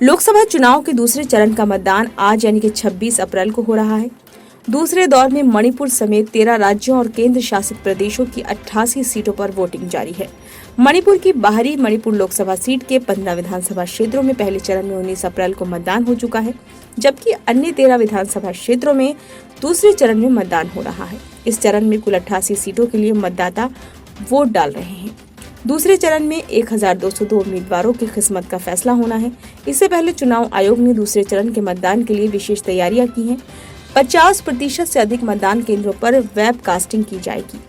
लोकसभा चुनाव के दूसरे चरण का मतदान आज यानी कि 26 अप्रैल को हो रहा है। दूसरे दौर में मणिपुर समेत 13 राज्यों और केंद्र शासित प्रदेशों की 88 सीटों पर वोटिंग जारी है। मणिपुर की बाहरी मणिपुर लोकसभा सीट के 15 विधानसभा क्षेत्रों में पहले चरण में 19 अप्रैल को मतदान हो चुका है, जबकि अन्य 13 विधानसभा क्षेत्रों में दूसरे चरण में मतदान हो रहा है। इस चरण में कुल 88 सीटों के लिए मतदाता वोट डाल रहे हैं। दूसरे चरण में 1202 उम्मीदवारों की किस्मत का फैसला होना है। इससे पहले चुनाव आयोग ने दूसरे चरण के मतदान के लिए विशेष तैयारियां की हैं। 50% से अधिक मतदान केंद्रों पर वेब कास्टिंग की जाएगी।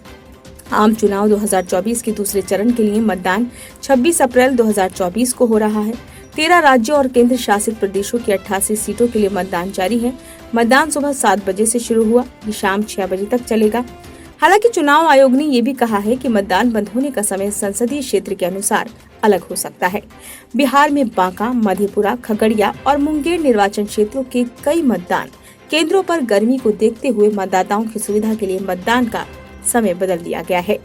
आम चुनाव 2024 के दूसरे चरण के लिए मतदान 26 अप्रैल 2024 को हो रहा है। 13 राज्यों और केंद्र शासित प्रदेशों की 88 सीटों के लिए मतदान जारी है। मतदान सुबह 7 बजे से शुरू हुआ, ये शाम 6 बजे तक चलेगा। हालांकि चुनाव आयोग ने ये भी कहा है कि मतदान बंद होने का समय संसदीय क्षेत्र के अनुसार अलग हो सकता है। बिहार में बांका, मधेपुरा, खगड़िया और मुंगेर निर्वाचन क्षेत्रों के कई मतदान केंद्रों पर गर्मी को देखते हुए मतदाताओं की सुविधा के लिए मतदान का समय बदल दिया गया है।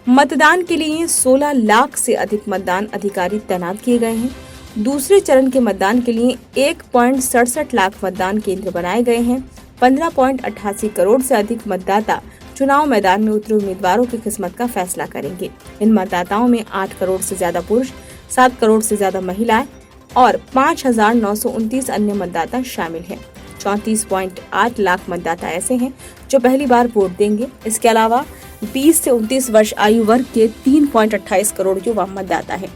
मतदान के लिए 16 लाख से अधिक मतदान अधिकारी तैनात किए गए हैं। दूसरे चरण के मतदान के लिए 1.67 लाख मतदान केंद्र बनाए गए हैं। 15.88 करोड़ से अधिक मतदाता चुनाव मैदान में उतरे उम्मीदवारों की किस्मत का फैसला करेंगे। इन मतदाताओं में 8 करोड़ से ज्यादा पुरुष, 7 करोड़ से ज्यादा महिलाएं और 5,929 अन्य मतदाता शामिल हैं। 34.8 लाख मतदाता ऐसे हैं जो पहली बार वोट देंगे। इसके अलावा 20 से 29 वर्ष आयु वर्ग के 3.28 करोड़ युवा मतदाता हैं।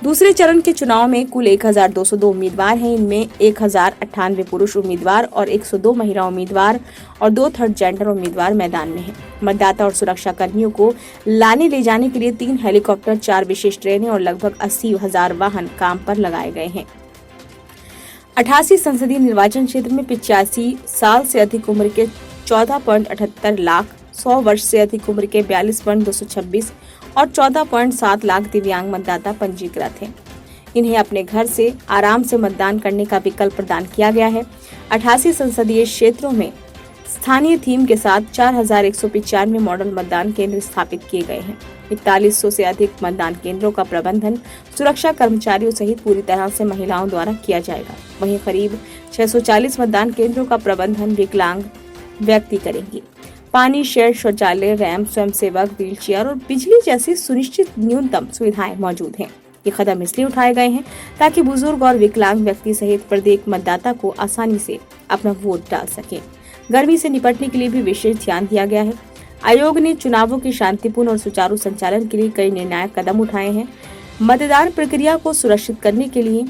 दूसरे चरण के चुनाव में कुल 1202 उम्मीदवार हैं। इनमें 1098 पुरुष उम्मीदवार और 102 महिला उम्मीदवार और 2 थर्ड जेंडर उम्मीदवार मैदान में हैं। मतदाता और सुरक्षा कर्मियों को लाने ले जाने के लिए 3 हेलीकॉप्टर, 4 विशेष ट्रेनें और लगभग 80,000 वाहन काम पर लगाए गए हैं। 88 संसदीय निर्वाचन क्षेत्र में 85 साल से अधिक उम्र के 14.78 लाख, 100 वर्ष से अधिक उम्र के 42.226 और 14.7 लाख दिव्यांग मतदाता पंजीकृत हैं। इन्हें अपने घर से आराम से मतदान करने का विकल्प प्रदान किया गया है। 88 संसदीय क्षेत्रों में स्थानीय थीम के साथ 4195 मॉडल मतदान केंद्र स्थापित किए गए हैं। 4100 से अधिक मतदान केंद्रों का प्रबंधन सुरक्षा कर्मचारियों सहित पूरी तरह से महिलाओं द्वारा किया जाएगा। वहीं करीब 640 मतदान केंद्रों का प्रबंधन विकलांग व्यक्ति करेंगे। पानी, शेड, शौचालय, रैंप, स्वयंसेवक, व्हीलचेयर और बिजली जैसी सुनिश्चित न्यूनतम सुविधाएं मौजूद हैं। ये कदम इसलिए उठाए गए हैं ताकि बुजुर्ग और विकलांग व्यक्ति सहित प्रत्येक मतदाता को आसानी से अपना वोट डाल सके। गर्मी से निपटने के लिए भी विशेष ध्यान दिया गया है। आयोग ने चुनावों के शांतिपूर्ण और सुचारू संचालन के लिए कई निर्णायक कदम उठाए हैं। मतदान प्रक्रिया को सुरक्षित करने के लिए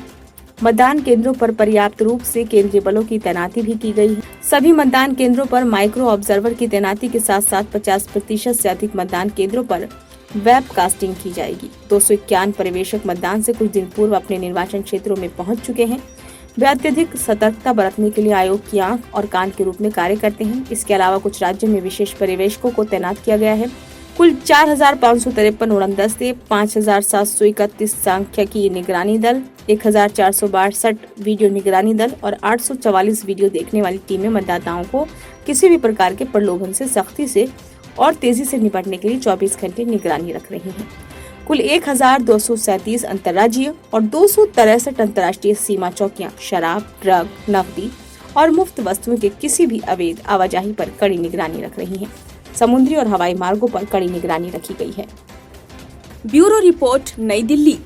मतदान केंद्रों पर पर्याप्त रूप से केंद्रीय बलों की तैनाती भी की गई है। सभी मतदान केंद्रों पर माइक्रो ऑब्जर्वर की तैनाती के साथ साथ 50% से अधिक मतदान केंद्रों पर वेब कास्टिंग की जाएगी। 251 पर्यवेक्षक मतदान से कुछ दिन पूर्व अपने निर्वाचन क्षेत्रों में पहुंच चुके हैं। वे अत्यधिक सतर्कता बरतने के लिए आयोग की आंख और कान के रूप में कार्य करते हैं। इसके अलावा कुछ राज्यों में विशेष पर्यवेक्षकों को तैनात किया गया है। कुल 4,553 उड़नदस्ते, 5,731 सांख्यिकी निगरानी दल, 1,462 वीडियो निगरानी दल और 844 वीडियो देखने वाली टीमें मतदाताओं को किसी भी प्रकार के प्रलोभन से सख्ती से और तेजी से निपटने के लिए 24 घंटे निगरानी रख रही हैं। कुल 1,237 अंतर्राज्यीय और 263 अंतर्राष्ट्रीय सीमा चौकियां शराब, ड्रग, नकदी और मुफ्त वस्तुओं के किसी भी अवैध आवाजाही पर कड़ी निगरानी रख रही हैं। समुद्री और हवाई मार्गों पर कड़ी निगरानी रखी गई है। ब्यूरो रिपोर्ट, नई दिल्ली।